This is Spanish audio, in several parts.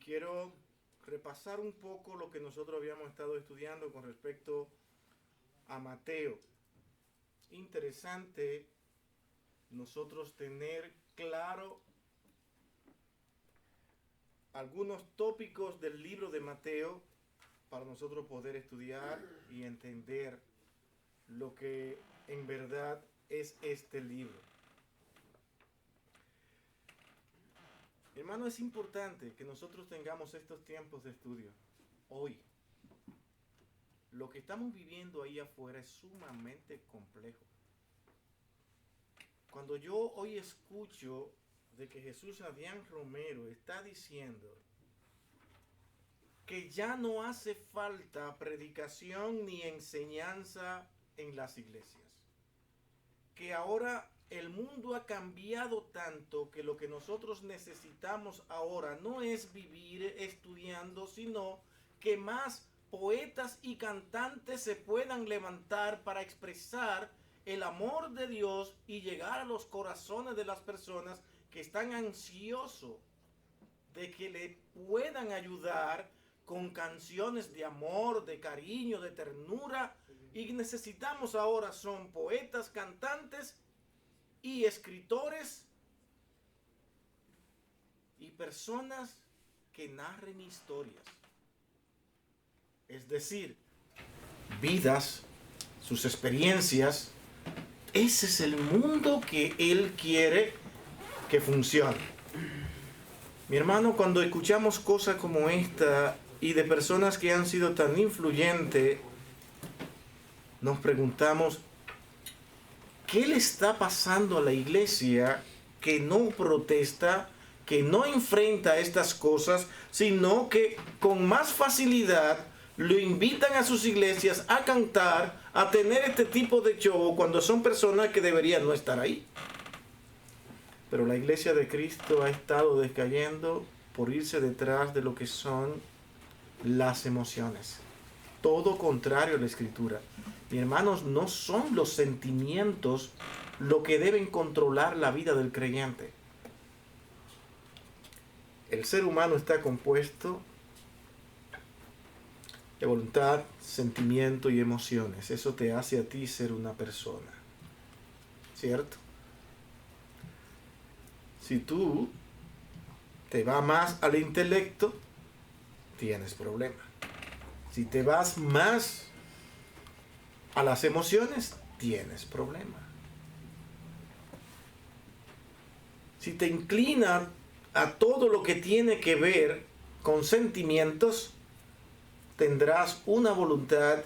quiero repasar un poco lo que nosotros habíamos estado estudiando con respecto a Mateo. Interesante nosotros tener claro algunos tópicos del libro de Mateo para nosotros poder estudiar y entender lo que en verdad es este libro. Hermano, es importante que nosotros tengamos estos tiempos de estudio hoy. Lo que estamos viviendo ahí afuera es sumamente complejo. Cuando yo hoy escucho de que Jesús Adrián Romero está diciendo que ya no hace falta predicación ni enseñanza en las iglesias, que ahora el mundo ha cambiado tanto que lo que nosotros necesitamos ahora no es vivir estudiando, sino que más poetas y cantantes se puedan levantar para expresar el amor de Dios y llegar a los corazones de las personas que están ansiosos de que le puedan ayudar con canciones de amor, de cariño, de ternura. Y necesitamos ahora son poetas, cantantes y escritores y personas que narren historias. Es decir, vidas, sus experiencias. Ese es el mundo que Él quiere que funcione. Mi hermano, cuando escuchamos cosas como esta y de personas que han sido tan influyentes, nos preguntamos, ¿qué le está pasando a la iglesia que no protesta, que no enfrenta estas cosas, sino que con más facilidad lo invitan a sus iglesias a cantar, a tener este tipo de show cuando son personas que deberían no estar ahí? Pero la iglesia de Cristo ha estado decayendo por irse detrás de lo que son las emociones. Todo contrario a la Escritura. Mis hermanos, no son los sentimientos lo que deben controlar la vida del creyente. El ser humano está compuesto de voluntad, sentimiento y emociones. Eso te hace a ti ser una persona. ¿Cierto? Si tú te vas más al intelecto, tienes problema. Si te vas más a las emociones, tienes problema. Si te inclinas a todo lo que tiene que ver con sentimientos, tendrás una voluntad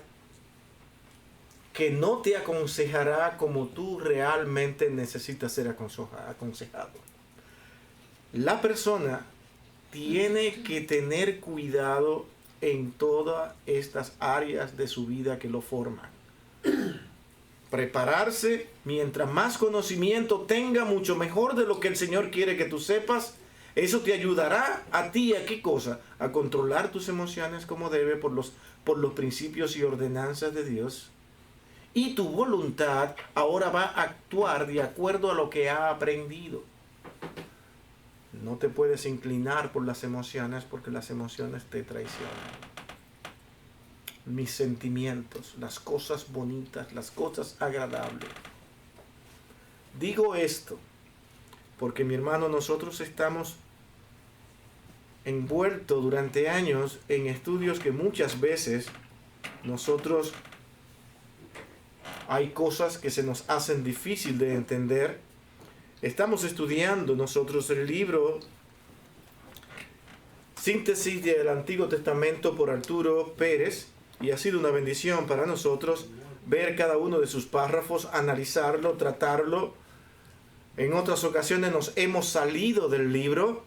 que no te aconsejará como tú realmente necesitas ser aconsejado. La persona tiene que tener cuidado en todas estas áreas de su vida que lo forman. Prepararse, mientras más conocimiento tenga, mucho mejor de lo que el Señor quiere que tú sepas. Eso te ayudará a ti, ¿a qué cosa? A controlar tus emociones como debe por los principios y ordenanzas de Dios. Y tu voluntad ahora va a actuar de acuerdo a lo que ha aprendido. No te puedes inclinar por las emociones porque las emociones te traicionan. Mis sentimientos, las cosas bonitas, las cosas agradables. Digo esto porque, mi hermano, nosotros estamos envueltos durante años en estudios que muchas veces nosotros hay cosas que se nos hacen difícil de entender. Estamos estudiando nosotros el libro Síntesis del Antiguo Testamento por Arturo Pérez, y ha sido una bendición para nosotros ver cada uno de sus párrafos, analizarlo, tratarlo. En otras ocasiones nos hemos salido del libro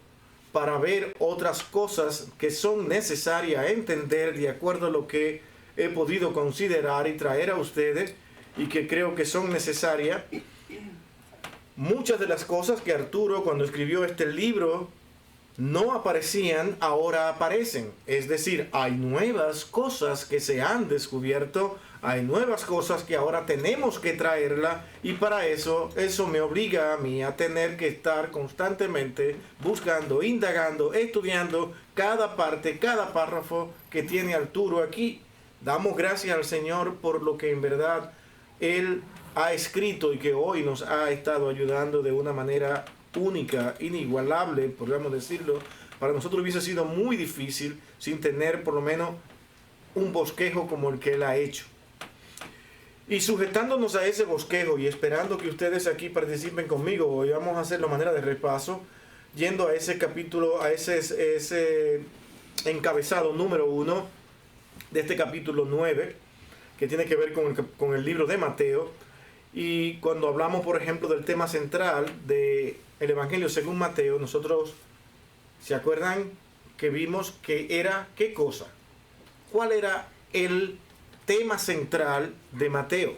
para ver otras cosas que son necesarias entender de acuerdo a lo que he podido considerar y traer a ustedes y que creo que son necesarias. Muchas de las cosas que Arturo, cuando escribió este libro, no aparecían, ahora aparecen. Es decir, hay nuevas cosas que se han descubierto hay nuevas cosas que ahora tenemos que traerla, y para eso me obliga a mí a tener que estar constantemente buscando, indagando, estudiando cada parte, cada párrafo que tiene Arturo aquí. Damos gracias al Señor por lo que en verdad Él ha escrito y que hoy nos ha estado ayudando de una manera única, inigualable, podríamos decirlo. Para nosotros hubiese sido muy difícil sin tener por lo menos un bosquejo como el que Él ha hecho. Y sujetándonos a ese bosquejo y esperando que ustedes aquí participen conmigo, hoy vamos a hacer la manera de repaso, yendo a ese capítulo, a ese encabezado número 1 de este capítulo 9, que tiene que ver con el libro de Mateo. Y cuando hablamos, por ejemplo, del tema central del Evangelio según Mateo, nosotros, ¿se acuerdan que vimos que era qué cosa? ¿Cuál era el tema central de Mateo?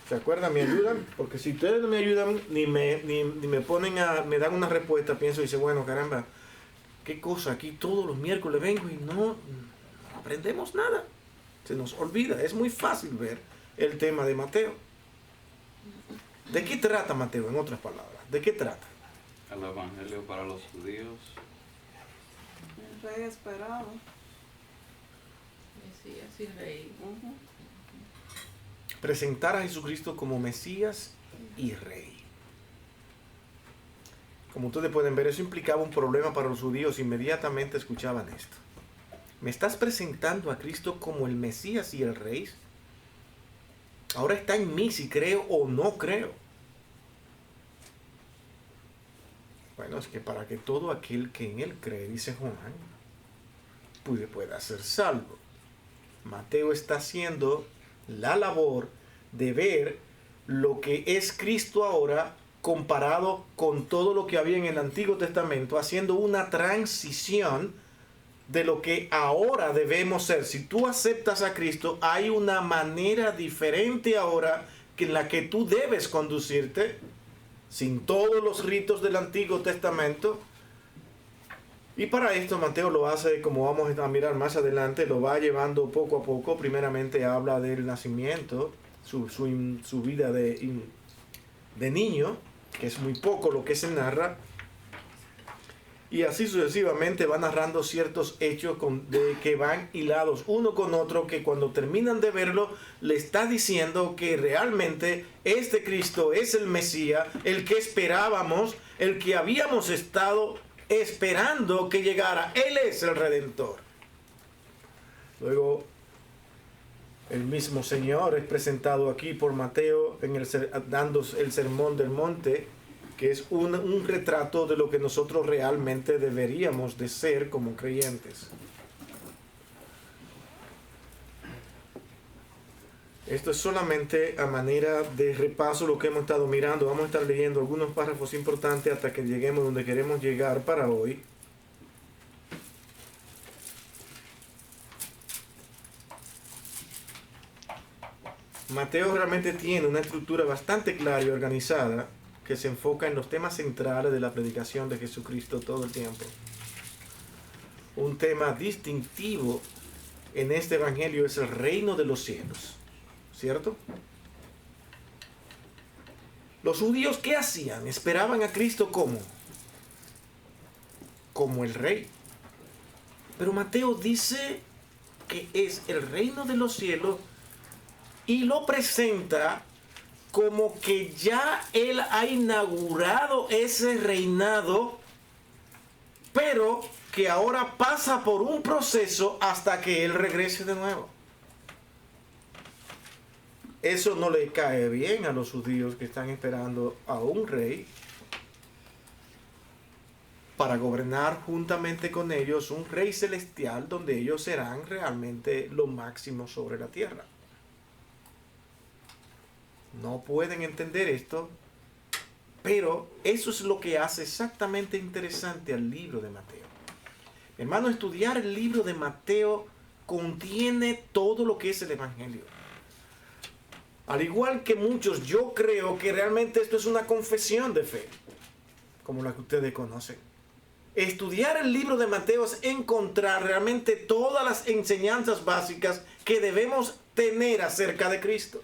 ¿Se acuerdan? ¿Me ayudan? Porque si ustedes no me ayudan ni me ponen me dan una respuesta, pienso y dice, bueno, caramba, ¿qué cosa? Aquí todos los miércoles vengo y no aprendemos nada. Se nos olvida. Es muy fácil ver el tema de Mateo. ¿De qué trata Mateo, en otras palabras? ¿De qué trata? El Evangelio para los judíos. El rey esperado. Mesías y Rey. Presentar a Jesucristo como Mesías y Rey. Como ustedes pueden ver, eso implicaba un problema para los judíos. Inmediatamente escuchaban esto. ¿Me estás presentando a Cristo como el Mesías y el Rey? Ahora está en mí si creo o no creo. Bueno, es que para que todo aquel que en Él cree, dice Juan, pueda ser salvo. Mateo está haciendo la labor de ver lo que es Cristo ahora comparado con todo lo que había en el Antiguo Testamento, haciendo una transición de lo que ahora debemos ser. Si tú aceptas a Cristo, hay una manera diferente ahora que en la que tú debes conducirte, sin todos los ritos del Antiguo Testamento. Y para esto Mateo lo hace, como vamos a mirar más adelante, lo va llevando poco a poco. Primeramente habla del nacimiento, su vida de niño, que es muy poco lo que se narra. Y así sucesivamente va narrando ciertos hechos que van hilados uno con otro, que cuando terminan de verlo, le está diciendo que realmente este Cristo es el Mesías, el que esperábamos, el que habíamos estado esperando que llegara. Él es el Redentor. Luego, el mismo Señor es presentado aquí por Mateo dando el Sermón del Monte, que es un retrato de lo que nosotros realmente deberíamos de ser como creyentes. Esto es solamente a manera de repaso lo que hemos estado mirando. Vamos a estar leyendo algunos párrafos importantes hasta que lleguemos donde queremos llegar para hoy. Mateo realmente tiene una estructura bastante clara y organizada que se enfoca en los temas centrales de la predicación de Jesucristo todo el tiempo. Un tema distintivo en este evangelio es el reino de los cielos, ¿cierto? Los judíos, ¿qué hacían? Esperaban a Cristo como el rey. Pero Mateo dice que es el reino de los cielos y lo presenta como que ya Él ha inaugurado ese reinado, pero que ahora pasa por un proceso hasta que Él regrese de nuevo. Eso no le cae bien a los judíos que están esperando a un rey para gobernar juntamente con ellos, un rey celestial donde ellos serán realmente lo máximo sobre la tierra. No pueden entender esto, pero eso es lo que hace exactamente interesante al libro de Mateo. Hermano, estudiar el libro de Mateo contiene todo lo que es el Evangelio. Al igual que muchos, yo creo que realmente esto es una confesión de fe, como la que ustedes conocen. estudiar el libro de Mateo es encontrar realmente todas las enseñanzas básicas que debemos tener acerca de Cristo.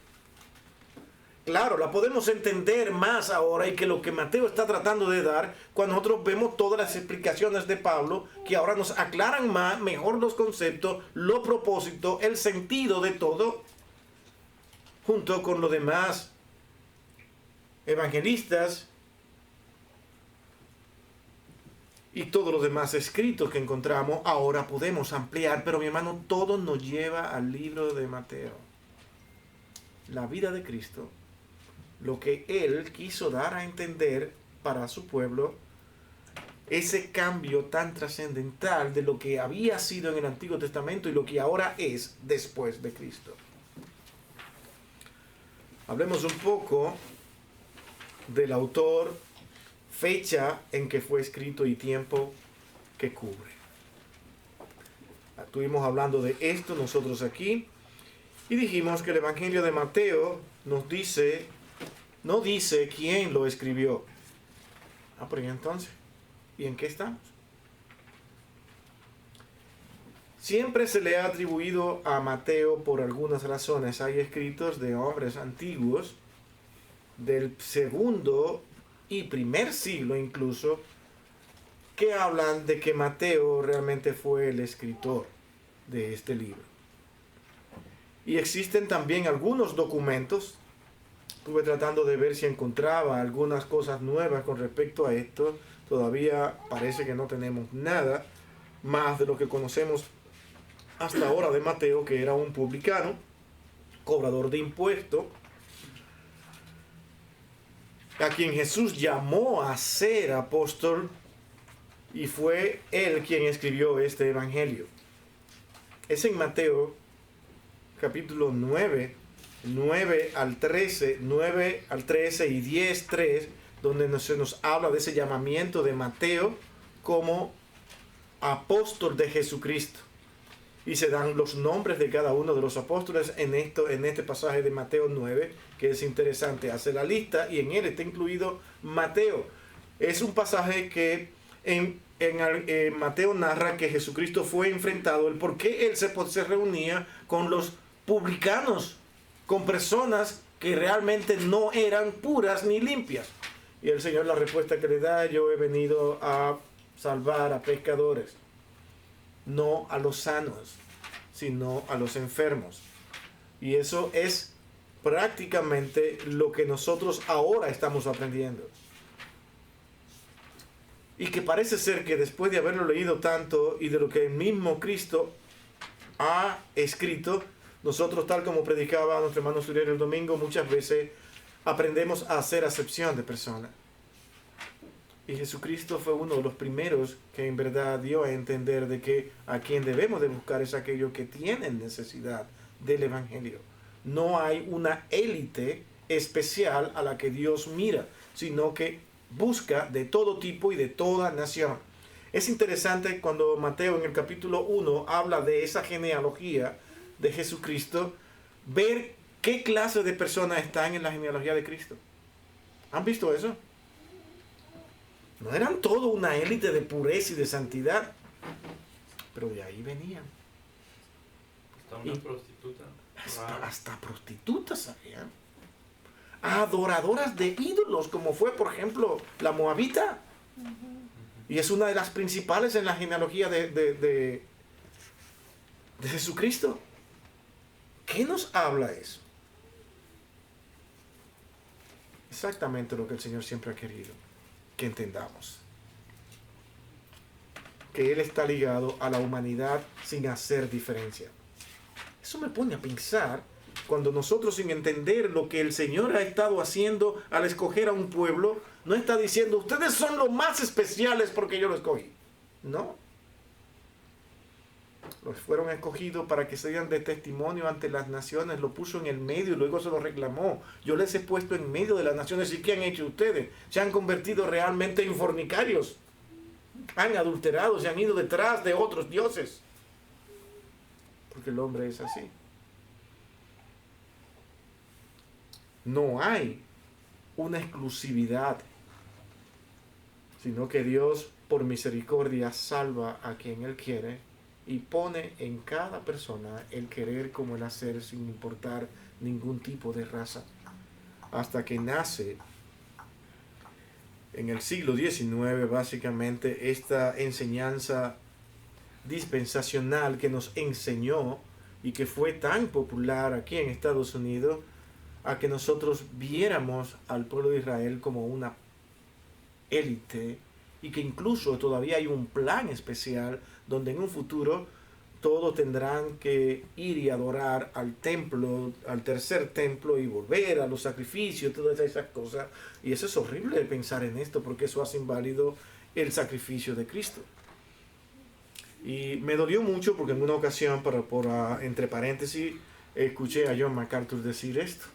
Claro, la podemos entender más ahora y que lo que Mateo está tratando de dar cuando nosotros vemos todas las explicaciones de Pablo que ahora nos aclaran más, mejor los conceptos, los propósitos, el sentido de todo, junto con los demás evangelistas y todos los demás escritos que encontramos. Ahora podemos ampliar, pero mi hermano, todo nos lleva al libro de Mateo. La vida de Cristo, lo que Él quiso dar a entender para su pueblo, ese cambio tan trascendental de lo que había sido en el Antiguo Testamento y lo que ahora es después de Cristo. Hablemos un poco del autor, fecha en que fue escrito y tiempo que cubre. Estuvimos hablando de esto nosotros aquí y dijimos que el Evangelio de Mateo nos dice, no dice quién lo escribió. Pero ¿y entonces? ¿Y en qué estamos? Siempre se le ha atribuido a Mateo por algunas razones. Hay escritos de hombres antiguos del segundo y primer siglo incluso que hablan de que Mateo realmente fue el escritor de este libro. Y existen también algunos documentos. Estuve tratando de ver si encontraba algunas cosas nuevas con respecto a esto. Todavía parece que no tenemos nada más de lo que conocemos hasta ahora de Mateo, que era un publicano, cobrador de impuestos, a quien Jesús llamó a ser apóstol, y fue él quien escribió este evangelio. Es en Mateo capítulo 9 al 13 y 10:3, donde se nos habla de ese llamamiento de Mateo como apóstol de Jesucristo. Y se dan los nombres de cada uno de los apóstoles en este pasaje de Mateo 9, que es interesante. Hace la lista y en él está incluido Mateo. Es un pasaje que en Mateo narra que Jesucristo fue enfrentado, el por qué él se reunía con los publicanos, con personas que realmente no eran puras ni limpias. Y el Señor, la respuesta que le da: yo he venido a salvar a pecadores, no a los sanos, sino a los enfermos. Y eso es prácticamente lo que nosotros ahora estamos aprendiendo. Y que parece ser que después de haberlo leído tanto y de lo que el mismo Cristo ha escrito, nosotros, tal como predicaba nuestro hermano Suriel el domingo, muchas veces aprendemos a hacer acepción de personas. Y Jesucristo fue uno de los primeros que en verdad dio a entender de que a quien debemos de buscar es aquellos que tienen necesidad del Evangelio. No hay una élite especial a la que Dios mira, sino que busca de todo tipo y de toda nación. Es interesante cuando Mateo en el capítulo 1 habla de esa genealogía de Jesucristo, ver qué clase de personas están en la genealogía de Cristo. ¿Han visto eso? No eran todo una élite de pureza y de santidad, pero de ahí venían. Hasta una prostituta. Hasta prostitutas habían. Adoradoras de ídolos, como fue, por ejemplo, la moabita. Y es una de las principales en la genealogía de Jesucristo. ¿Qué nos habla eso? Exactamente lo que el Señor siempre ha querido que entendamos. Que Él está ligado a la humanidad sin hacer diferencia. Eso me pone a pensar cuando nosotros, sin entender lo que el Señor ha estado haciendo al escoger a un pueblo, no está diciendo: ustedes son los más especiales porque yo lo escogí. No. Los fueron escogidos para que se dieran de testimonio ante las naciones. Lo puso en el medio y luego se lo reclamó: yo les he puesto en medio de las naciones. ¿Y qué han hecho ustedes? Se han convertido realmente en fornicarios. Han adulterado, se han ido detrás de otros dioses. Porque el hombre es así. No hay una exclusividad sino que Dios por misericordia salva a quien Él quiere y pone en cada persona el querer como el hacer sin importar ningún tipo de raza. Hasta que nace en el siglo XIX básicamente esta enseñanza dispensacional que nos enseñó y que fue tan popular aquí en Estados Unidos a que nosotros viéramos al pueblo de Israel como una élite y que incluso todavía hay un plan especial donde en un futuro todos tendrán que ir y adorar al templo, al tercer templo y volver a los sacrificios, todas esas cosas. Y eso es horrible pensar en esto porque eso hace inválido el sacrificio de Cristo. Y me dolió mucho porque en una ocasión, entre paréntesis, escuché a John MacArthur decir esto,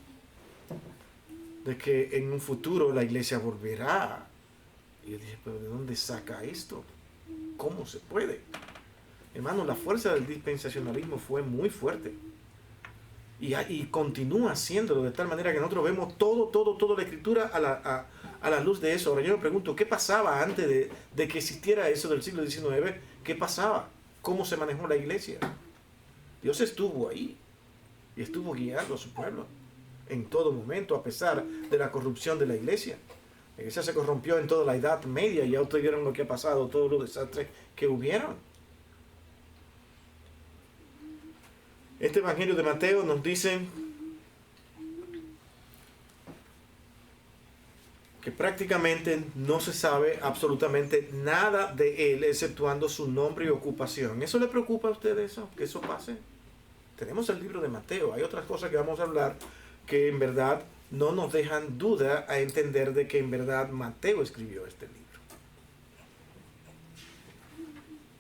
de que en un futuro la iglesia volverá. Y yo dije, pero ¿de dónde saca esto? ¿Cómo se puede? Hermano, la fuerza del dispensacionalismo fue muy fuerte. Y continúa haciéndolo de tal manera que nosotros vemos toda la escritura a la luz de eso. Ahora yo me pregunto, ¿qué pasaba antes de que existiera eso del siglo XIX? ¿Qué pasaba? ¿Cómo se manejó la iglesia? Dios estuvo ahí y estuvo guiando a su pueblo en todo momento, a pesar de la corrupción de la iglesia. La iglesia se corrompió en toda la Edad Media y ya ustedes vieron lo que ha pasado, todos los desastres que hubieron. Este Evangelio de Mateo nos dice que prácticamente no se sabe absolutamente nada de él, exceptuando su nombre y ocupación. ¿Eso le preocupa a usted eso? ¿Que eso pase? Tenemos el libro de Mateo. Hay otras cosas que vamos a hablar que en verdad no nos dejan duda a entender de que en verdad Mateo escribió este libro.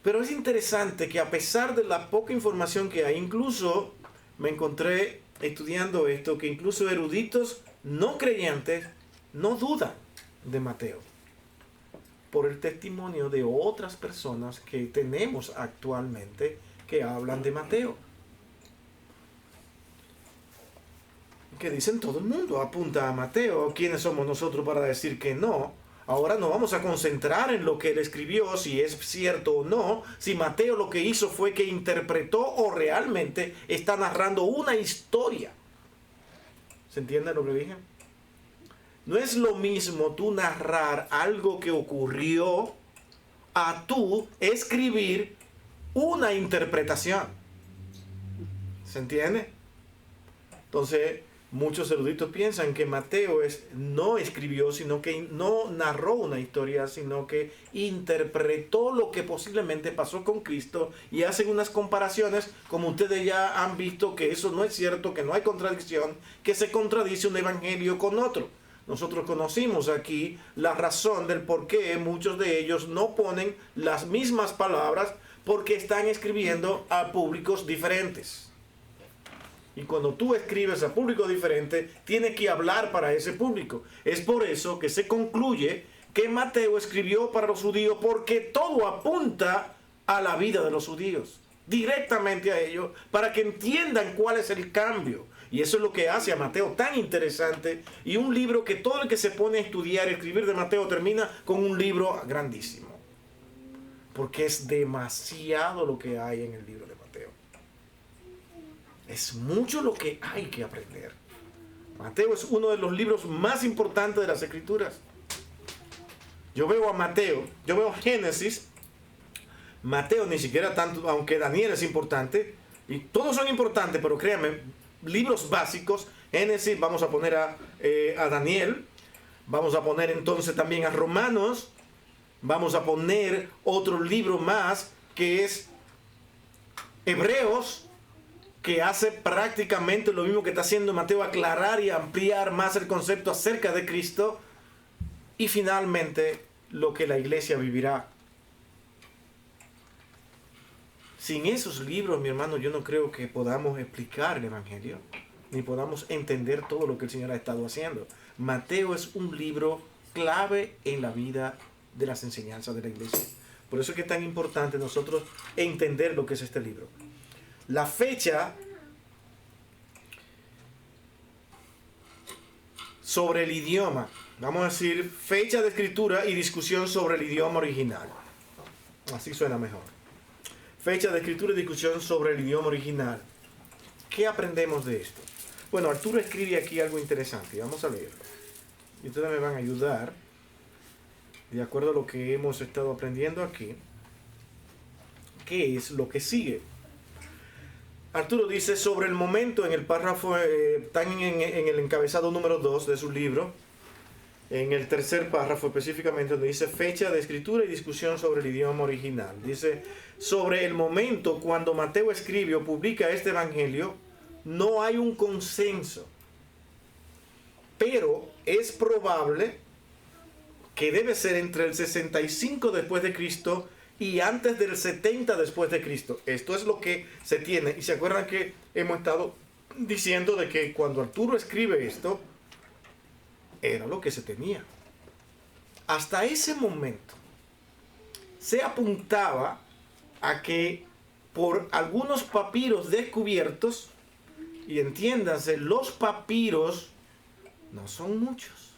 Pero es interesante que a pesar de la poca información que hay, incluso me encontré estudiando esto, que incluso eruditos no creyentes no dudan de Mateo por el testimonio de otras personas que tenemos actualmente que hablan de Mateo. Que dicen todo el mundo apunta a Mateo. ¿Quiénes somos nosotros para decir que no? Ahora nos vamos a concentrar en lo que él escribió, si es cierto o no, si Mateo lo que hizo fue que interpretó o realmente está narrando una historia. ¿Se entiende lo que dije? No es lo mismo tú narrar algo que ocurrió a tú escribir una interpretación. ¿Se entiende? Entonces, muchos eruditos piensan que Mateo no escribió, sino que no narró una historia, sino que interpretó lo que posiblemente pasó con Cristo y hacen unas comparaciones, como ustedes ya han visto que eso no es cierto, que no hay contradicción, que se contradice un evangelio con otro. Nosotros conocimos aquí la razón del por qué muchos de ellos no ponen las mismas palabras porque están escribiendo a públicos diferentes. Y cuando tú escribes a público diferente, tienes que hablar para ese público. Es por eso que se concluye que Mateo escribió para los judíos porque todo apunta a la vida de los judíos, directamente a ellos, para que entiendan cuál es el cambio. Y eso es lo que hace a Mateo tan interesante y un libro que todo el que se pone a estudiar y escribir de Mateo termina con un libro grandísimo. Porque es demasiado lo que hay en el libro de Mateo. Es mucho lo que hay que aprender. Mateo es uno de los libros más importantes de las Escrituras. Yo veo a Mateo, yo veo Génesis, Mateo ni siquiera tanto, aunque Daniel es importante, y todos son importantes, pero créanme, libros básicos, Génesis, vamos a poner a Daniel, vamos a poner entonces también a Romanos, vamos a poner otro libro más que es Hebreos, que hace prácticamente lo mismo que está haciendo Mateo, aclarar y ampliar más el concepto acerca de Cristo, y finalmente lo que la iglesia vivirá. Sin esos libros, mi hermano, yo no creo que podamos explicar el Evangelio, ni podamos entender todo lo que el Señor ha estado haciendo. Mateo es un libro clave en la vida de las enseñanzas de la iglesia. Por eso es que es tan importante nosotros entender lo que es este libro. La fecha sobre el idioma, vamos a decir, fecha de escritura y discusión sobre el idioma original. Así suena mejor. Fecha de escritura y discusión sobre el idioma original. ¿Qué aprendemos de esto? Bueno, Arturo escribe aquí algo interesante. Vamos a leerlo. Y ustedes me van a ayudar, de acuerdo a lo que hemos estado aprendiendo aquí, qué es lo que sigue. Arturo dice sobre el momento en el párrafo, están en el encabezado número 2 de su libro, en el tercer párrafo específicamente, donde dice fecha de escritura y discusión sobre el idioma original. Dice, sobre el momento cuando Mateo escribe o publica este evangelio, no hay un consenso, pero es probable que debe ser entre el 65 después de Cristo y antes del 70 después de Cristo. Esto es lo que se tiene. Y se acuerdan que hemos estado diciendo de que cuando Arturo escribe esto, era lo que se tenía. Hasta ese momento se apuntaba a que por algunos papiros descubiertos, y entiéndanse, los papiros no son muchos.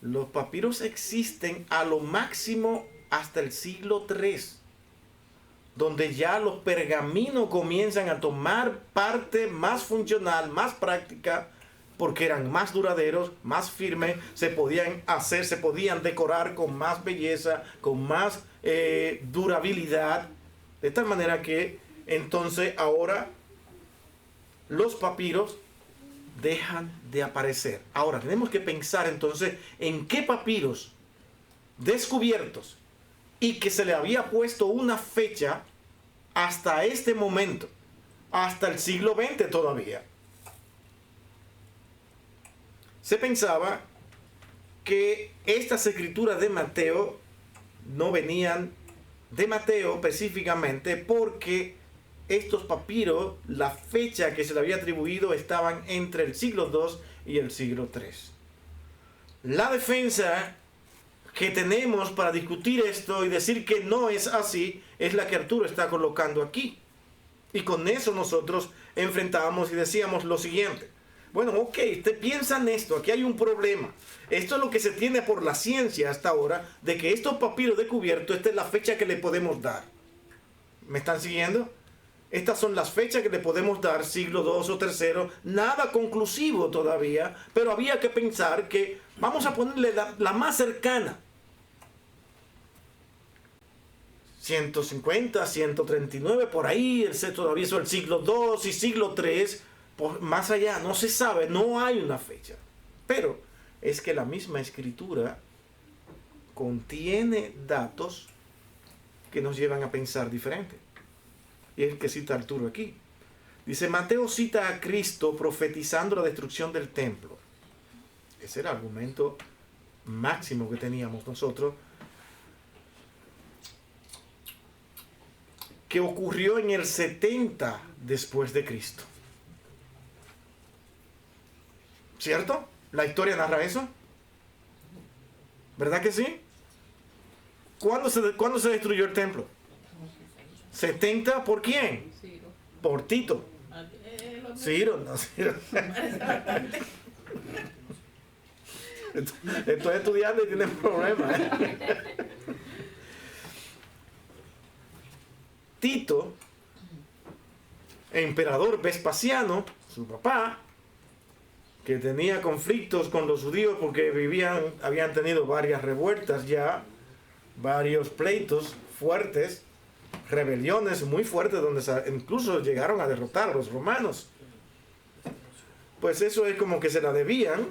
Los papiros existen a lo máximo hasta el siglo III, donde ya los pergaminos comienzan a tomar parte más funcional, más práctica, porque eran más duraderos, más firmes, se podían hacer, se podían decorar con más belleza, con más durabilidad, de tal manera que entonces ahora los papiros dejan de aparecer. Ahora tenemos que pensar entonces en qué papiros descubiertos y que se le había puesto una fecha hasta este momento, hasta el siglo XX todavía. Se pensaba que estas escrituras de Mateo no venían de Mateo específicamente porque estos papiros, la fecha que se le había atribuido, estaban entre el siglo II y el siglo III. La defensa que tenemos para discutir esto y decir que no es así es la que Arturo está colocando aquí. Y con eso nosotros enfrentábamos y decíamos lo siguiente. Bueno, ok, usted piensa en esto, aquí hay un problema. Esto es lo que se tiene por la ciencia hasta ahora, de que estos papiros descubiertos, esta es la fecha que le podemos dar. ¿Me están siguiendo? Estas son las fechas que le podemos dar, siglo II o III, nada conclusivo todavía, pero había que pensar que vamos a ponerle la más cercana. 150, 139, por ahí, todavía es el siglo II y siglo III, más allá, no se sabe, no hay una fecha. Pero es que la misma escritura contiene datos que nos llevan a pensar diferente. Y es el que cita Arturo aquí. Dice, Mateo cita a Cristo profetizando la destrucción del templo. Ese era el argumento máximo que teníamos nosotros, que ocurrió en el 70 después de Cristo. ¿Cierto? ¿La historia narra eso? ¿Verdad que sí? ¿Cuándo se destruyó el templo? 70, ¿por quién? Ciro. Por Tito. Ciro, no, Ciro. Estoy estudiando y tienen problemas. Tito, emperador Vespasiano, su papá, que tenía conflictos con los judíos porque habían tenido varias revueltas ya, varios pleitos fuertes, rebeliones muy fuertes donde incluso llegaron a derrotar a los romanos. Pues eso es como que se la debían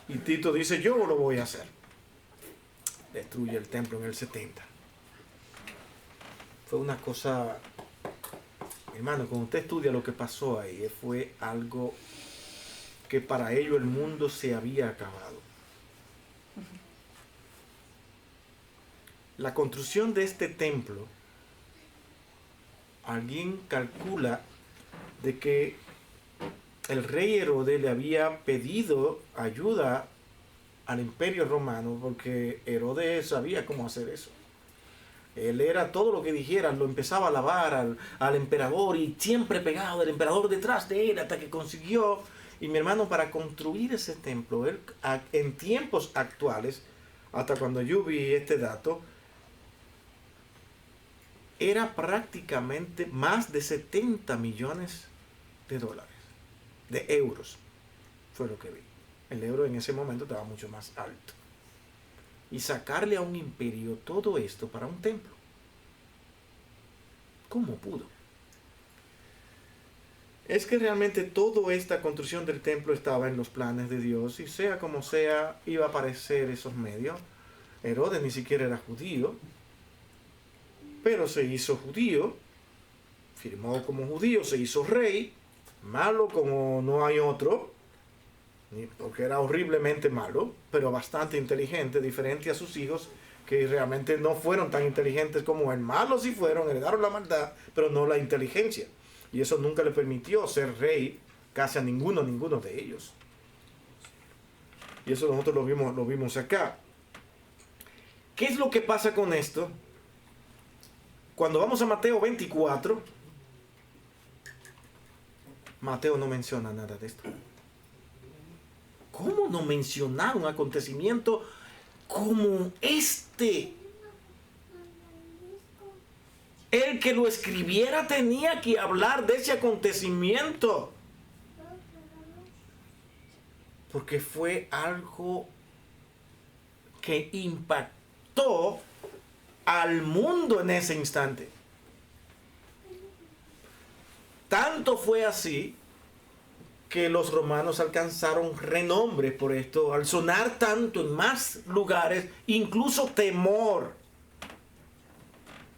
y Tito dice, yo lo voy a hacer. Destruye el templo en el 70. Fue una cosa, hermano, cuando usted estudia lo que pasó ahí, fue algo que para ello el mundo se había acabado. La construcción de este templo, alguien calcula de que el rey Herodes le había pedido ayuda al imperio romano porque Herodes sabía cómo hacer eso. Él era todo lo que dijera, lo empezaba a alabar al emperador y siempre pegado del emperador detrás de él hasta que consiguió. Y mi hermano, para construir ese templo, en tiempos actuales, hasta cuando yo vi este dato, era prácticamente más de 70 millones de dólares, de euros, fue lo que vi. El euro en ese momento estaba mucho más alto. Y sacarle a un imperio todo esto para un templo. ¿Cómo pudo? Es que realmente toda esta construcción del templo estaba en los planes de Dios, y sea como sea, iba a aparecer esos medios. Herodes ni siquiera era judío, pero se hizo judío, firmó como judío, se hizo rey, malo como no hay otro, porque era horriblemente malo, pero bastante inteligente, diferente a sus hijos, que realmente no fueron tan inteligentes como él. Malos sí fueron, heredaron la maldad, pero no la inteligencia. Y eso nunca le permitió ser rey casi a ninguno de ellos. Y eso nosotros lo vimos acá. ¿Qué es lo que pasa con esto? Cuando vamos a Mateo 24, Mateo no menciona nada de esto. ¿Cómo no mencionar un acontecimiento como este? El que lo escribiera tenía que hablar de ese acontecimiento, porque fue algo que impactó al mundo en ese instante. Tanto fue así que los romanos alcanzaron renombre por esto, al sonar tanto en más lugares, incluso temor.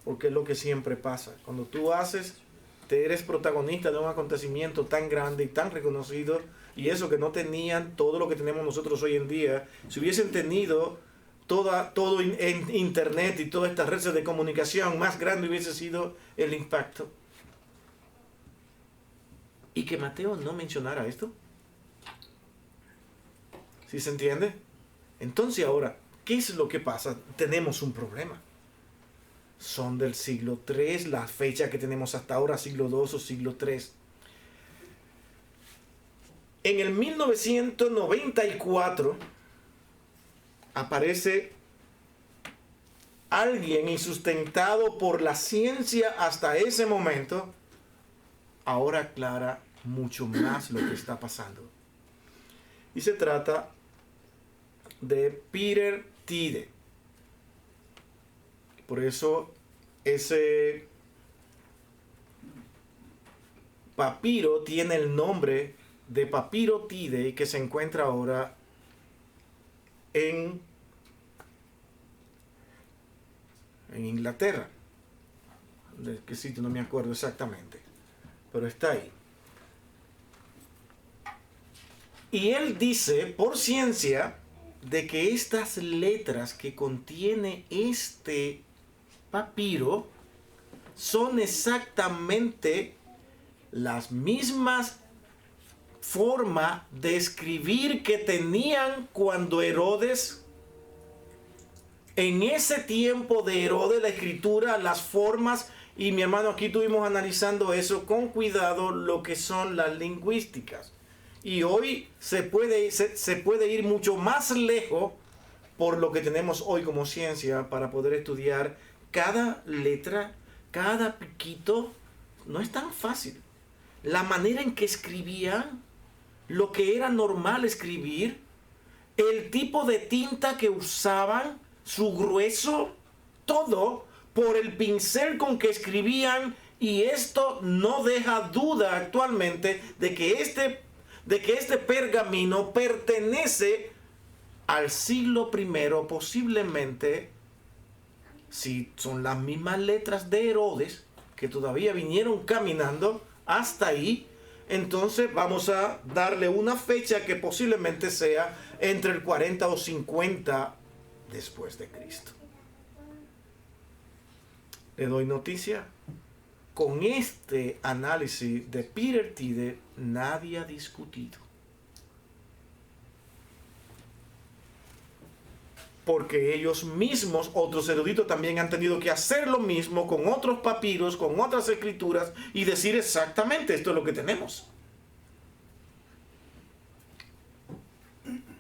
Porque es lo que siempre pasa. Cuando tú eres protagonista de un acontecimiento tan grande y tan reconocido, y eso que no tenían todo lo que tenemos nosotros hoy en día, si hubiesen tenido todo en internet y todas estas redes de comunicación, más grande hubiese sido el impacto. Y que Mateo no mencionara esto. ¿Sí se entiende? Entonces ahora, ¿qué es lo que pasa? Tenemos un problema. Son del siglo III, la fecha que tenemos hasta ahora, siglo II o siglo III. En el 1994 aparece alguien insustentado por la ciencia hasta ese momento, ahora aclara mucho más lo que está pasando. Y se trata de Peter Tide. Por eso ese papiro tiene el nombre de Papiro Tide, que se encuentra ahora en Inglaterra. ¿De qué sitio? No me acuerdo exactamente, pero está ahí. Y él dice, por ciencia, de que estas letras que contiene este papiro son exactamente las mismas formas de escribir que tenían cuando Herodes, en ese tiempo de Herodes, la escritura, las formas, y mi hermano, aquí estuvimos analizando eso con cuidado, lo que son las lingüísticas. Y hoy se puede ir mucho más lejos por lo que tenemos hoy como ciencia para poder estudiar cada letra, cada piquito. No es tan fácil. La manera en que escribían, lo que era normal escribir, el tipo de tinta que usaban, su grueso, todo por el pincel con que escribían, y esto no deja duda actualmente de que este pergamino pertenece al siglo I, posiblemente, si son las mismas letras de Herodes, que todavía vinieron caminando hasta ahí. Entonces vamos a darle una fecha que posiblemente sea entre el 40 o 50 después de Cristo. Le doy noticia. Con este análisis de Peter Tide, nadie ha discutido. Porque ellos mismos, otros eruditos, también han tenido que hacer lo mismo con otros papiros, con otras escrituras, y decir exactamente esto es lo que tenemos.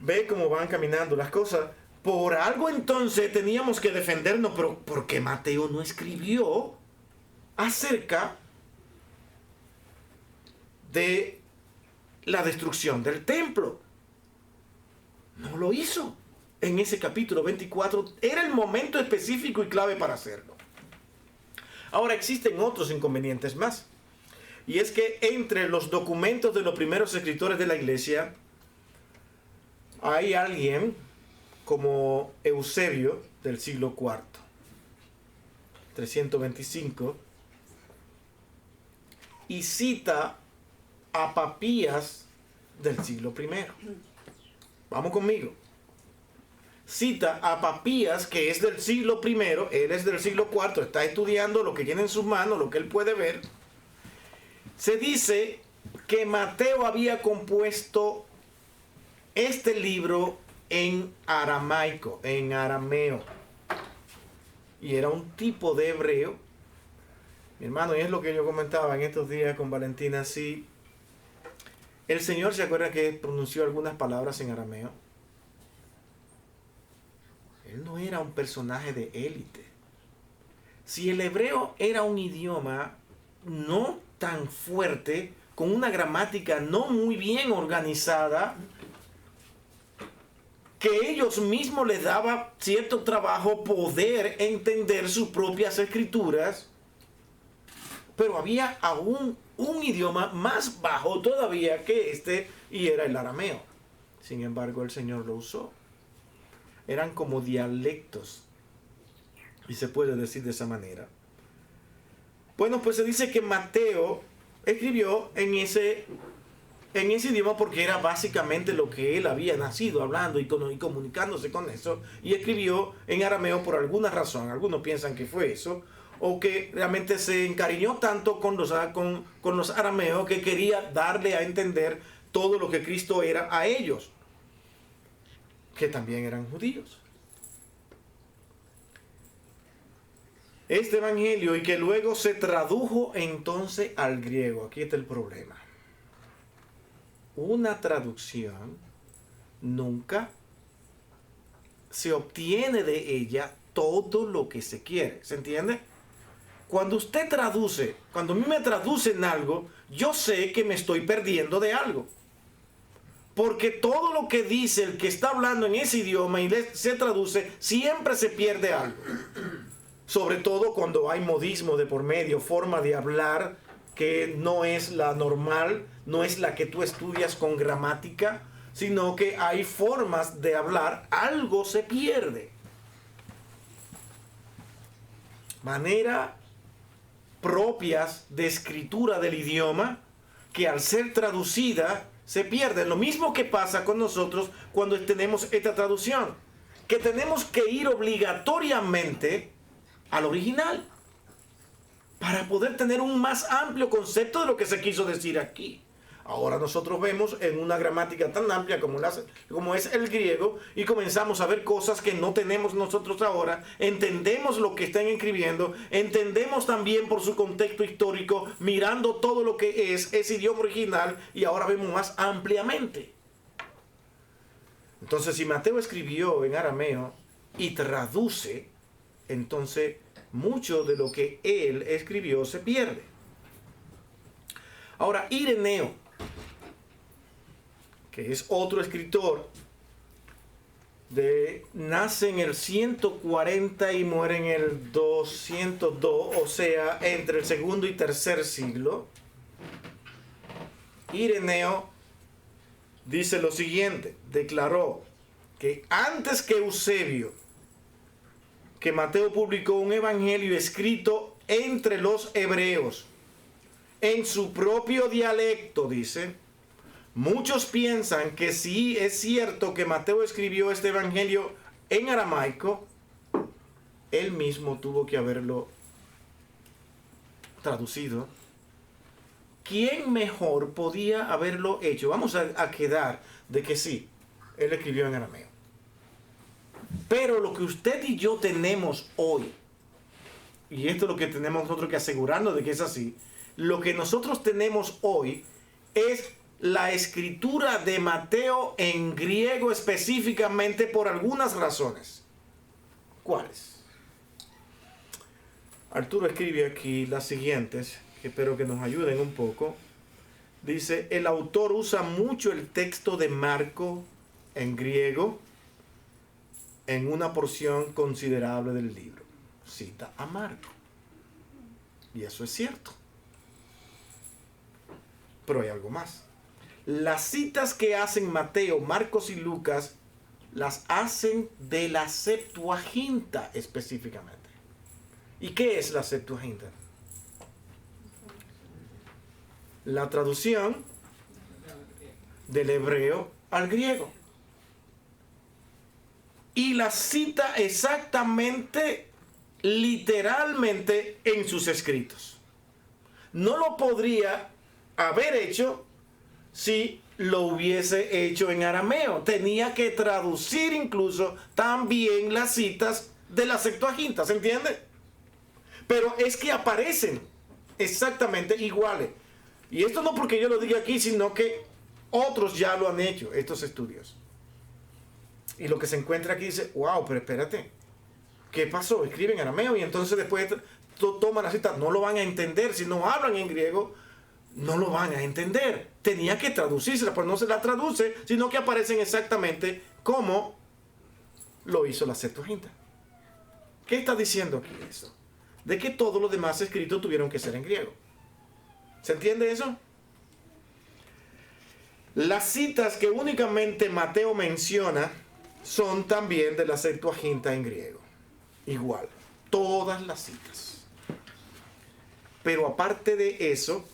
Ve cómo van caminando las cosas. Por algo entonces teníamos que defendernos, pero porque Mateo no escribió acerca de la destrucción del templo. No lo hizo. En ese capítulo 24 era el momento específico y clave para hacerlo. Ahora existen otros inconvenientes más. Y es que entre los documentos de los primeros escritores de la iglesia hay alguien como Eusebio del siglo IV, 325, y cita a Papías del siglo I. Vamos conmigo. Cita a Papías, que es del siglo I, él es del siglo IV, está estudiando lo que tiene en sus manos, lo que él puede ver. Se dice que Mateo había compuesto este libro en aramaico, en arameo. Y era un tipo de hebreo. Mi hermano, y es lo que yo comentaba en estos días con Valentina, sí. El Señor se acuerda que pronunció algunas palabras en arameo. Él no era un personaje de élite. Si el hebreo era un idioma no tan fuerte, con una gramática no muy bien organizada, que ellos mismos les daba cierto trabajo poder entender sus propias escrituras, pero había aún un idioma más bajo todavía que este, y era el arameo. Sin embargo, el Señor lo usó. Eran como dialectos, y se puede decir de esa manera. Bueno, pues se dice que Mateo escribió en ese idioma porque era básicamente lo que él había nacido hablando y comunicándose con eso, y escribió en arameo por alguna razón. Algunos piensan que fue eso, o que realmente se encariñó tanto con los arameos que quería darle a entender todo lo que Cristo era a ellos, que también eran judíos. Este evangelio, y que luego se tradujo entonces al griego. Aquí está el problema. Una traducción nunca se obtiene de ella todo lo que se quiere. ¿Se entiende? Cuando usted traduce, cuando a mí me traducen algo, yo sé que me estoy perdiendo de algo. Porque todo lo que dice el que está hablando en ese idioma y se traduce, siempre se pierde algo. Sobre todo cuando hay modismo de por medio, forma de hablar que no es la normal, no es la que tú estudias con gramática, sino que hay formas de hablar, algo se pierde. Maneras propias de escritura del idioma que al ser traducida se pierden. Lo mismo que pasa con nosotros cuando tenemos esta traducción, que tenemos que ir obligatoriamente al original para poder tener un más amplio concepto de lo que se quiso decir aquí. Ahora nosotros vemos en una gramática tan amplia como es el griego, y comenzamos a ver cosas que no tenemos nosotros ahora, entendemos lo que están escribiendo, entendemos también por su contexto histórico, mirando todo lo que es ese idioma original, y ahora vemos más ampliamente. Entonces, si Mateo escribió en arameo y traduce, entonces mucho de lo que él escribió se pierde. Ahora, Ireneo, que es otro escritor, nace en el 140 y muere en el 202, o sea, entre el segundo y tercer siglo. Ireneo dice lo siguiente: declaró que antes que Eusebio, que Mateo publicó un evangelio escrito entre los hebreos, en su propio dialecto, dice. Muchos piensan que sí es cierto que Mateo escribió este evangelio en aramaico, él mismo tuvo que haberlo traducido. ¿Quién mejor podía haberlo hecho? Vamos a quedar de que sí, él escribió en arameo. Pero lo que usted y yo tenemos hoy, y esto es lo que tenemos nosotros que asegurarnos de que es así, lo que nosotros tenemos hoy es la escritura de Mateo en griego específicamente por algunas razones. ¿Cuáles? Arturo escribe aquí las siguientes, que espero que nos ayuden un poco. Dice, el autor usa mucho el texto de Marco en griego en una porción considerable del libro. Cita a Marco. Y eso es cierto. Pero hay algo más. Las citas que hacen Mateo, Marcos y Lucas las hacen de la Septuaginta específicamente. ¿Y qué es la Septuaginta? La traducción del hebreo al griego. Y la cita exactamente, literalmente, en sus escritos. No lo podría haber hecho si lo hubiese hecho en arameo. Tenía que traducir incluso también las citas de la Septuaginta, ¿se entiende? Pero es que aparecen exactamente iguales. Y esto no porque yo lo diga aquí, sino que otros ya lo han hecho, estos estudios. Y lo que se encuentra aquí dice, wow, pero espérate, ¿qué pasó? Escriben en arameo y entonces después toman la cita. No lo van a entender. Si no hablan en griego, no lo van a entender. Tenía que traducírsela, pero no se la traduce, sino que aparecen exactamente como lo hizo la Septuaginta. ¿Qué está diciendo aquí eso? De que todos los demás escritos tuvieron que ser en griego. ¿Se entiende eso? Las citas que únicamente Mateo menciona son también de la Septuaginta en griego. Igual, todas las citas. Pero aparte de eso,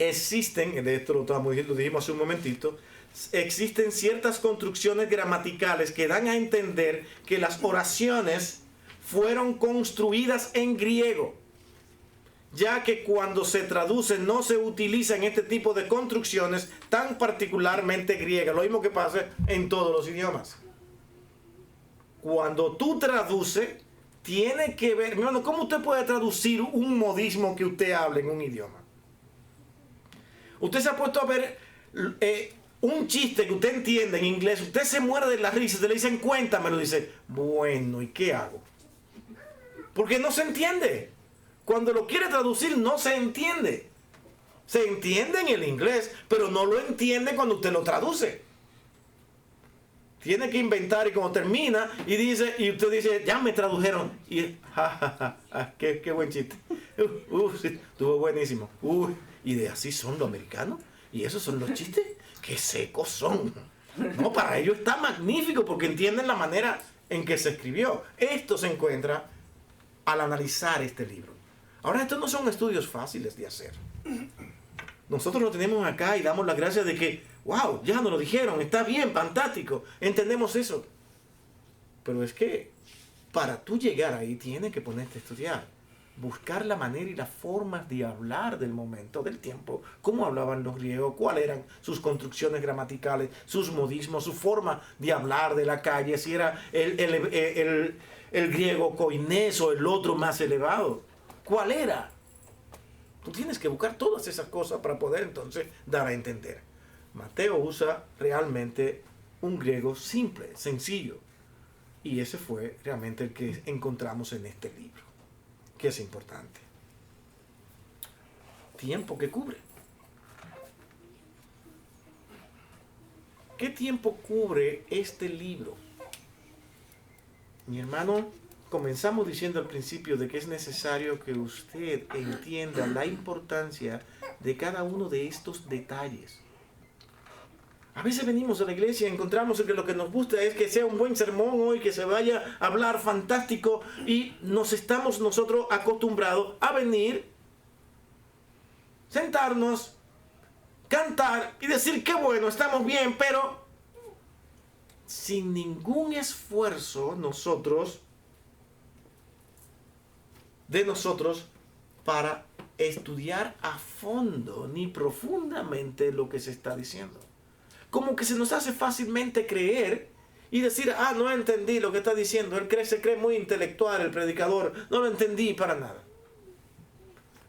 existen, de esto lo dijimos hace un momentito, existen ciertas construcciones gramaticales que dan a entender que las oraciones fueron construidas en griego, ya que cuando se traduce no se utilizan este tipo de construcciones tan particularmente griegas. Lo mismo que pasa en todos los idiomas. Cuando tú traduces, tiene que ver, hermano, ¿cómo usted puede traducir un modismo que usted hable en un idioma? Usted se ha puesto a ver un chiste que usted entiende en inglés, usted se muere de la risa, te le dicen cuéntamelo, dice, bueno, ¿y qué hago? Porque no se entiende. Cuando lo quiere traducir no se entiende. Se entiende en el inglés, pero no lo entiende cuando usted lo traduce. Tiene que inventar y cuando termina y usted dice, ya me tradujeron. Y qué buen chiste. Sí, estuvo buenísimo. Y de así son los americanos. Y esos son los chistes. Qué secos son. No, para ellos está magnífico porque entienden la manera en que se escribió. Esto se encuentra al analizar este libro. Ahora, estos no son estudios fáciles de hacer. Nosotros lo tenemos acá y damos las gracias de que, wow, ya nos lo dijeron, está bien, fantástico, entendemos eso. Pero es que para tú llegar ahí tienes que ponerte a estudiar, buscar la manera y las formas de hablar del momento, del tiempo, cómo hablaban los griegos, cuáles eran sus construcciones gramaticales, sus modismos, su forma de hablar de la calle, si era el griego koinés o el otro más elevado. ¿Cuál era? Tú tienes que buscar todas esas cosas para poder entonces dar a entender. Mateo usa realmente un griego simple, sencillo. Y ese fue realmente el que encontramos en este libro, que es importante. Tiempo que cubre. ¿Qué tiempo cubre este libro? Mi hermano, comenzamos diciendo al principio de que es necesario que usted entienda la importancia de cada uno de estos detalles. A veces venimos a la iglesia y encontramos que lo que nos gusta es que sea un buen sermón hoy, que se vaya a hablar fantástico y nos estamos nosotros acostumbrados a venir, sentarnos, cantar y decir qué bueno, estamos bien, pero sin ningún esfuerzo de nosotros para estudiar a fondo ni profundamente lo que se está diciendo. Como que se nos hace fácilmente creer y decir, no entendí lo que está diciendo. Se cree muy intelectual el predicador, no lo entendí para nada.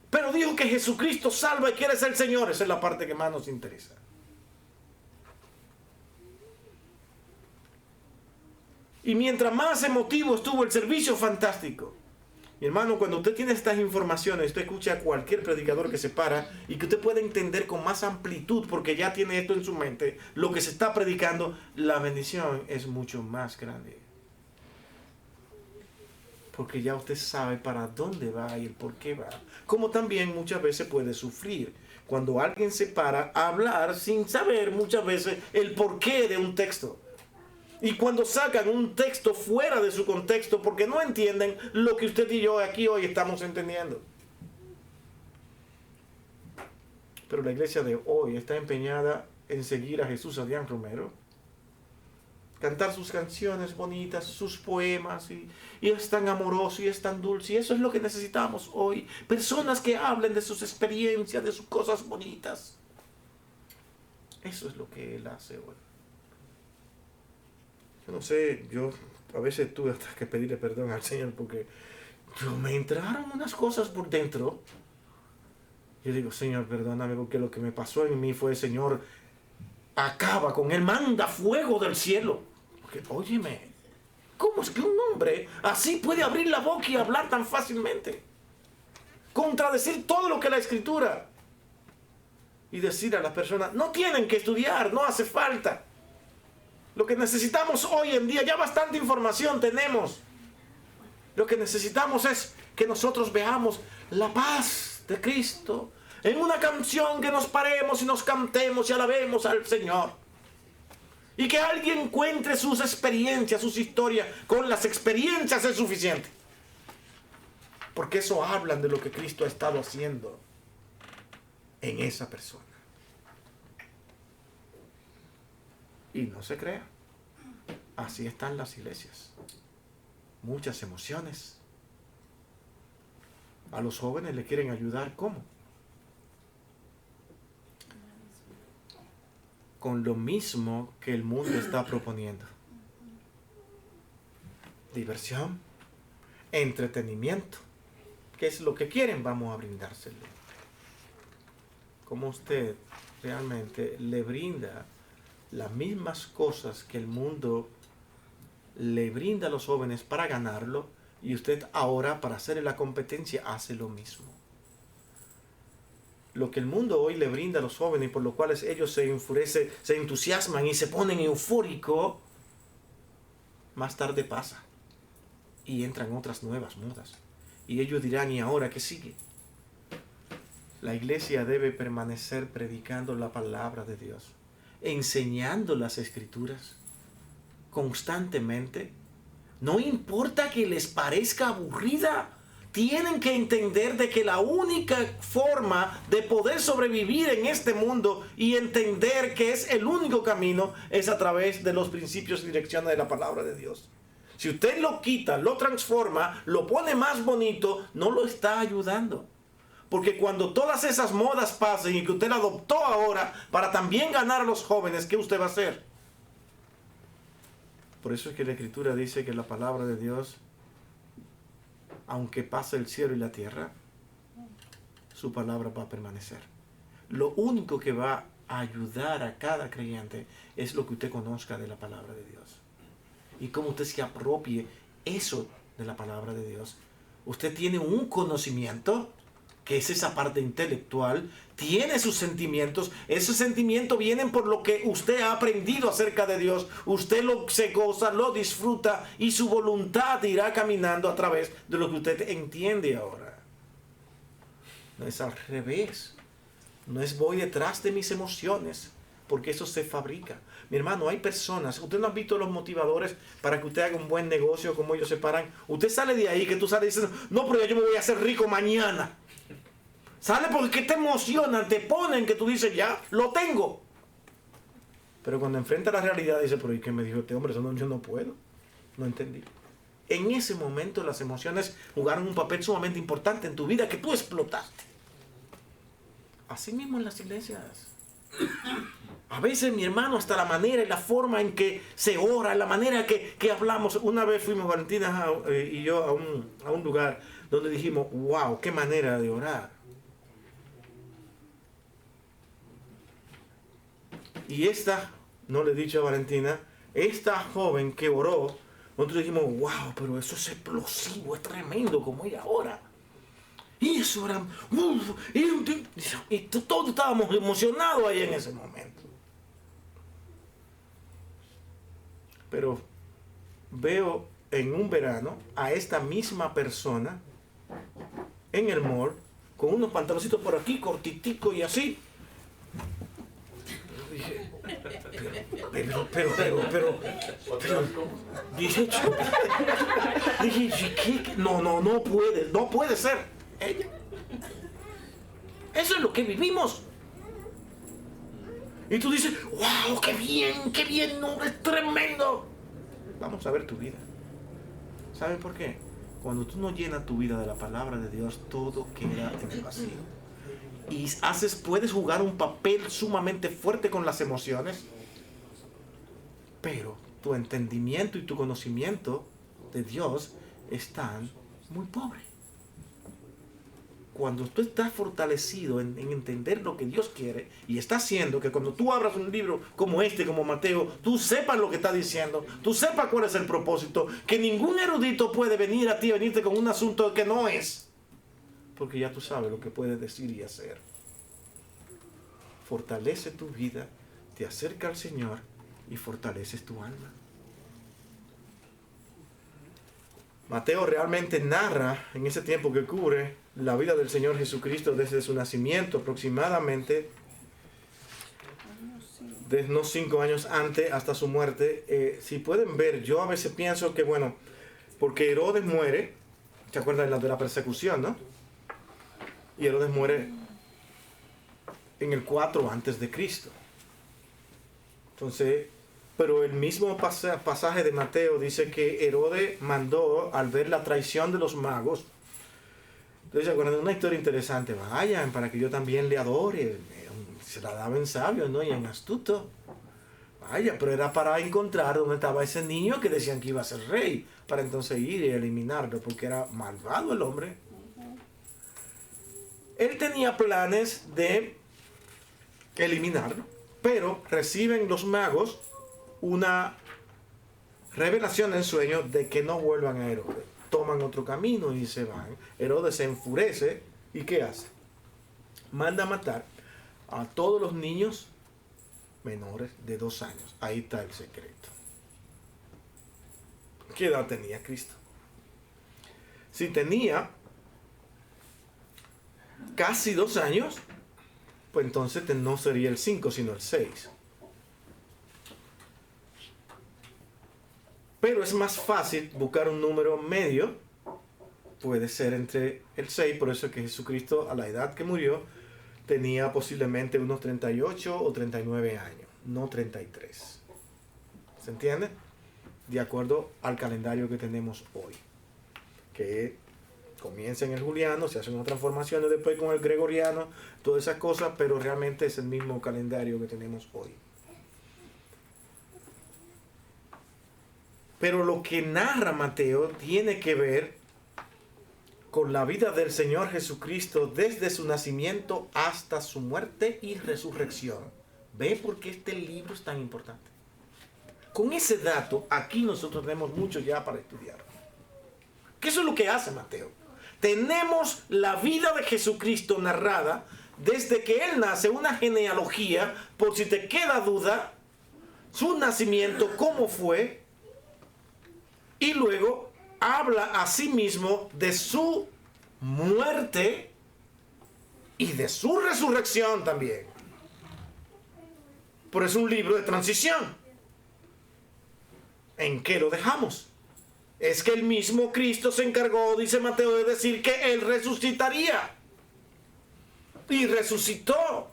Pero dijo que Jesucristo salva y quiere ser Señor. Esa es la parte que más nos interesa. Y mientras más emotivo estuvo el servicio, fantástico. Mi hermano, cuando usted tiene estas informaciones, usted escucha a cualquier predicador que se para y que usted puede entender con más amplitud, porque ya tiene esto en su mente, lo que se está predicando, la bendición es mucho más grande. Porque ya usted sabe para dónde va y el por qué va. Como también muchas veces puede sufrir cuando alguien se para a hablar sin saber muchas veces el porqué de un texto. Y cuando sacan un texto fuera de su contexto porque no entienden lo que usted y yo aquí hoy estamos entendiendo. Pero la iglesia de hoy está empeñada en seguir a Jesús Adrián Romero, cantar sus canciones bonitas, sus poemas, y es tan amoroso y es tan dulce, y eso es lo que necesitamos hoy. Personas que hablen de sus experiencias, de sus cosas bonitas. Eso es lo que Él hace hoy. Yo no sé, yo a veces tuve hasta que pedirle perdón al Señor porque me entraron unas cosas por dentro. Yo digo, Señor, perdóname porque lo que me pasó en mí fue, Señor, acaba con Él, manda fuego del cielo. Porque, óyeme, ¿cómo es que un hombre así puede abrir la boca y hablar tan fácilmente? Contradecir todo lo que la Escritura. Y decir a las personas, no tienen que estudiar, no hace falta. Lo que necesitamos hoy en día, ya bastante información tenemos. Lo que necesitamos es que nosotros veamos la paz de Cristo en una canción, que nos paremos y nos cantemos y alabemos al Señor. Y que alguien encuentre sus experiencias, sus historias. Con las experiencias es suficiente. Porque eso hablan de lo que Cristo ha estado haciendo en esa persona. Y no se crea, así están las iglesias. Muchas emociones. A los jóvenes le quieren ayudar, ¿cómo? Con lo mismo que el mundo está proponiendo. Diversión, entretenimiento. ¿Qué es lo que quieren? Vamos a brindárselo. ¿Cómo usted realmente le brinda las mismas cosas que el mundo le brinda a los jóvenes para ganarlo, y usted ahora, para hacerle la competencia, hace lo mismo? Lo que el mundo hoy le brinda a los jóvenes, por lo cual ellos se enfurecen, se entusiasman y se ponen eufóricos, más tarde pasa y entran otras nuevas modas, y ellos dirán, ¿y ahora qué sigue? La iglesia debe permanecer predicando la palabra de Dios, enseñando las Escrituras constantemente. No importa que les parezca aburrida, tienen que entender de que la única forma de poder sobrevivir en este mundo y entender que es el único camino es a través de los principios y direcciones de la palabra de Dios. Si usted lo quita, lo transforma, lo pone más bonito, no lo está ayudando. Porque cuando todas esas modas pasen y que usted adoptó ahora para también ganar a los jóvenes, ¿qué usted va a hacer? Por eso es que la Escritura dice que la palabra de Dios, aunque pase el cielo y la tierra, su palabra va a permanecer. Lo único que va a ayudar a cada creyente es lo que usted conozca de la palabra de Dios. Y cómo usted se apropie eso de la palabra de Dios. Usted tiene un conocimiento, que es esa parte intelectual, tiene sus sentimientos, esos sentimientos vienen por lo que usted ha aprendido acerca de Dios, usted se goza, lo disfruta, y su voluntad irá caminando a través de lo que usted entiende ahora. No es al revés, no es voy detrás de mis emociones, porque eso se fabrica. Mi hermano, hay personas, usted no ha visto los motivadores para que usted haga un buen negocio, como ellos se paran. Usted sale de ahí, que tú sales diciendo, no, pero yo me voy a hacer rico mañana. Sale porque te emocionan, te ponen, que tú dices, ya, lo tengo. Pero cuando enfrenta la realidad, dice, pero ¿y qué me dijo este hombre? Eso no, yo no puedo. No entendí. En ese momento las emociones jugaron un papel sumamente importante en tu vida que tú explotaste. Así mismo en las iglesias. A veces, mi hermano, hasta la manera y la forma en que se ora, la manera que hablamos. Una vez fuimos, Valentina y yo, a un lugar donde dijimos, wow, qué manera de orar. Y no le he dicho a Valentina, esta joven que oró Nosotros dijimos, wow, pero eso es explosivo, es tremendo como es ahora. Y eso era, y todos estábamos emocionados ahí en ese momento. Pero veo en un verano a esta misma persona en el mall con unos pantaloncitos por aquí, cortiticos y así. Dije, pero, dije, ¿qué? No puede ser ella. Eso es lo que vivimos. Y tú dices, wow, qué bien, no, es tremendo. Vamos a ver tu vida. ¿Saben por qué? Cuando tú no llenas tu vida de la palabra de Dios, todo queda en el vacío. Y puedes jugar un papel sumamente fuerte con las emociones, pero tu entendimiento y tu conocimiento de Dios están muy pobres. Cuando tú estás fortalecido en entender lo que Dios quiere y está haciendo que cuando tú abras un libro como este, como Mateo, tú sepas lo que está diciendo, tú sepas cuál es el propósito, que ningún erudito puede venir a ti, venirte con un asunto que no es, porque ya tú sabes lo que puedes decir y hacer. Fortalece tu vida, te acerca al Señor y fortaleces tu alma. Mateo realmente narra en ese tiempo que cubre la vida del Señor Jesucristo desde su nacimiento aproximadamente, de unos 5 años antes hasta su muerte. Si pueden ver, yo a veces pienso que, bueno, porque Herodes muere, ¿se acuerdan de la persecución, no? Y Herodes muere en el 4 antes de Cristo. Entonces, pero el mismo pasaje de Mateo dice que Herodes mandó, al ver la traición de los magos, entonces, ¿se acuerdan de una historia interesante? Vayan para que yo también le adore. Se la daba en sabio, ¿no? Y en astuto. Vaya, pero era para encontrar dónde estaba ese niño que decían que iba a ser rey, para entonces ir y eliminarlo, porque era malvado el hombre. Él tenía planes de eliminarlo, pero reciben los magos una revelación en sueño de que no vuelvan a Herodes. Toman otro camino y se van. Herodes se enfurece y ¿qué hace? Manda a matar a todos los niños menores de 2 años. Ahí está el secreto. ¿Qué edad tenía Cristo? Si tenía casi 2 años, pues entonces no sería el 5, sino el 6. Pero es más fácil buscar un número medio, puede ser entre el 6, por eso es que Jesucristo a la edad que murió tenía posiblemente unos 38 o 39 años, no 33. ¿Se entiende? De acuerdo al calendario que tenemos hoy, que comienza en el juliano, se hacen unas transformaciones después con el gregoriano, todas esas cosas, pero realmente es el mismo calendario que tenemos hoy. Pero lo que narra Mateo tiene que ver con la vida del Señor Jesucristo desde su nacimiento hasta su muerte y resurrección. ¿Ve por qué este libro es tan importante? Con ese dato, aquí nosotros tenemos mucho ya para estudiar. ¿Qué es lo que hace Mateo? Tenemos la vida de Jesucristo narrada desde que Él nace, una genealogía, por si te queda duda, su nacimiento, cómo fue, y luego habla a sí mismo de su muerte y de su resurrección también. Por eso es un libro de transición. ¿En qué lo dejamos? Es que el mismo Cristo se encargó, dice Mateo, de decir que Él resucitaría. Y resucitó.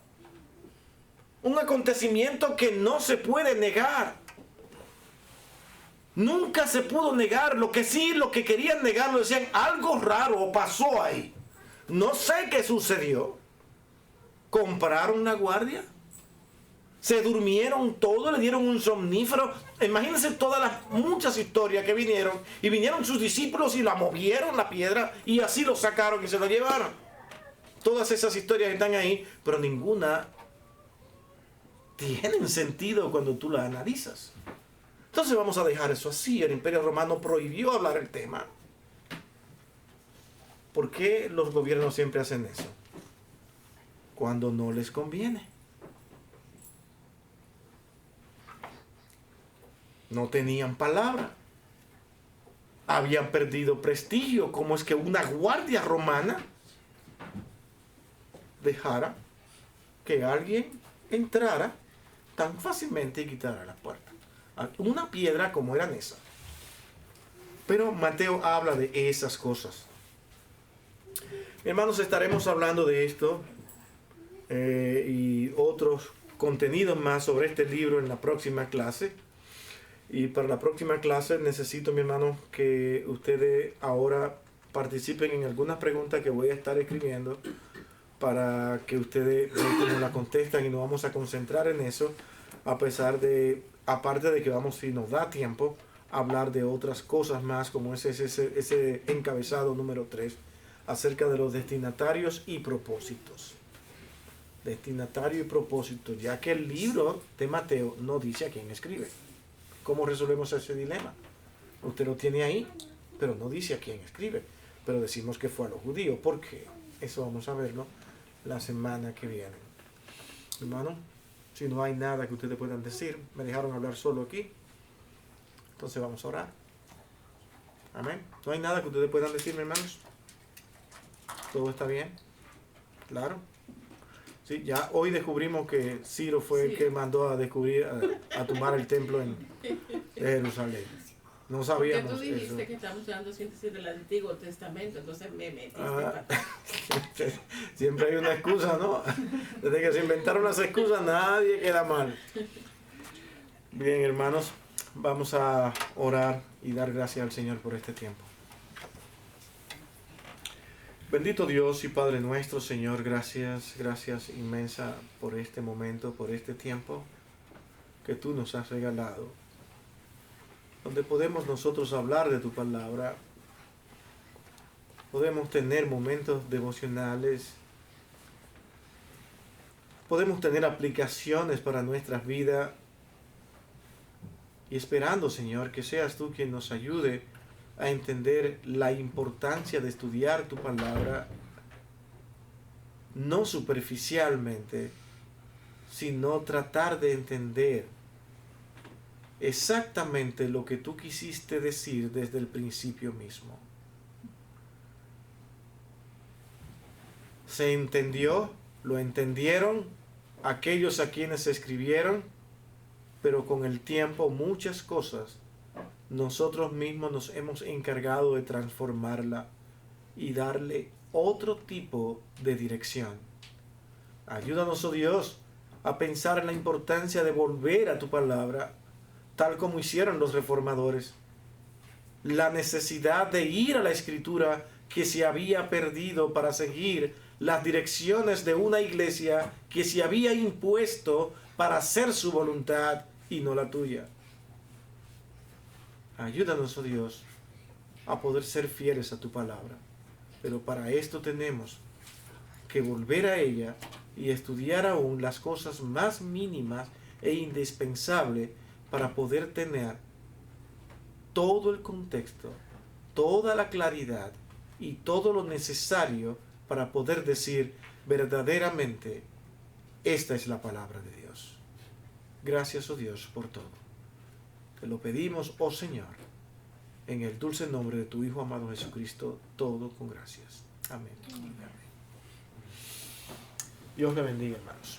Un acontecimiento que no se puede negar. Nunca se pudo negar. Lo que querían negar, lo decían, algo raro pasó ahí. No sé qué sucedió. ¿Compraron una guardia? ¿Se durmieron todos? ¿Le dieron un somnífero? Imagínense todas las muchas historias que vinieron. Y vinieron sus discípulos y la movieron la piedra y así lo sacaron y se lo llevaron. Todas esas historias están ahí, pero ninguna tienen sentido cuando tú la analizas. Entonces vamos a dejar eso así. El Imperio Romano prohibió hablar el tema. ¿Por qué los gobiernos siempre hacen eso? Cuando no les conviene. No tenían palabra. Habían perdido prestigio. ¿Cómo es que una guardia romana dejara que alguien entrara tan fácilmente y quitara la puerta? Una piedra como eran esas. Pero Mateo habla de esas cosas. Hermanos, estaremos hablando de esto y otros contenidos más sobre este libro en la próxima clase. Y para la próxima clase necesito, mi hermano, que ustedes ahora participen en algunas preguntas que voy a estar escribiendo para que ustedes nos la contestan y nos vamos a concentrar en eso, aparte de que vamos, si nos da tiempo, a hablar de otras cosas más, como ese encabezado número 3, acerca de los destinatarios y propósitos. Destinatario y propósito, ya que el libro de Mateo no dice a quién escribe. ¿Cómo resolvemos ese dilema? Usted lo tiene ahí, pero no dice a quién escribe. Pero decimos que fue a los judíos. ¿Por qué? Eso vamos a verlo la semana que viene. Hermano, si no hay nada que ustedes puedan decir, me dejaron hablar solo aquí. Entonces vamos a orar. Amén. ¿No hay nada que ustedes puedan decirme, hermanos? ¿Todo está bien? ¿Claro? Sí, ya hoy descubrimos que Ciro fue el que mandó a descubrir, a tumbar el templo de Jerusalén. No sabíamos Porque tú dijiste eso. que estamos dando síntesis del Antiguo Testamento, entonces me metiste Siempre hay una excusa, ¿no? Desde que se inventaron las excusas, nadie queda mal. Bien, hermanos, vamos a orar y dar gracias al Señor por este tiempo. Bendito Dios y Padre nuestro, Señor, gracias inmensa por este momento, por este tiempo que tú nos has regalado, donde podemos nosotros hablar de tu palabra, podemos tener momentos devocionales, podemos tener aplicaciones para nuestras vidas y esperando, Señor, que seas tú quien nos ayude a entender la importancia de estudiar tu palabra, no superficialmente, sino tratar de entender exactamente lo que tú quisiste decir desde el principio mismo. Se entendió, lo entendieron aquellos a quienes se escribieron, pero con el tiempo muchas cosas nosotros mismos nos hemos encargado de transformarla y darle otro tipo de dirección. Ayúdanos, oh Dios, a pensar en la importancia de volver a tu palabra, tal como hicieron los reformadores. La necesidad de ir a la Escritura que se había perdido para seguir las direcciones de una iglesia que se había impuesto para hacer su voluntad y no la tuya. Ayúdanos, oh Dios, a poder ser fieles a tu palabra. Pero para esto tenemos que volver a ella y estudiar aún las cosas más mínimas e indispensables para poder tener todo el contexto, toda la claridad y todo lo necesario para poder decir verdaderamente, esta es la palabra de Dios. Gracias, oh Dios, por todo. Te lo pedimos, oh Señor, en el dulce nombre de tu Hijo amado Jesucristo, todo con gracias. Amén. Dios le bendiga, hermanos.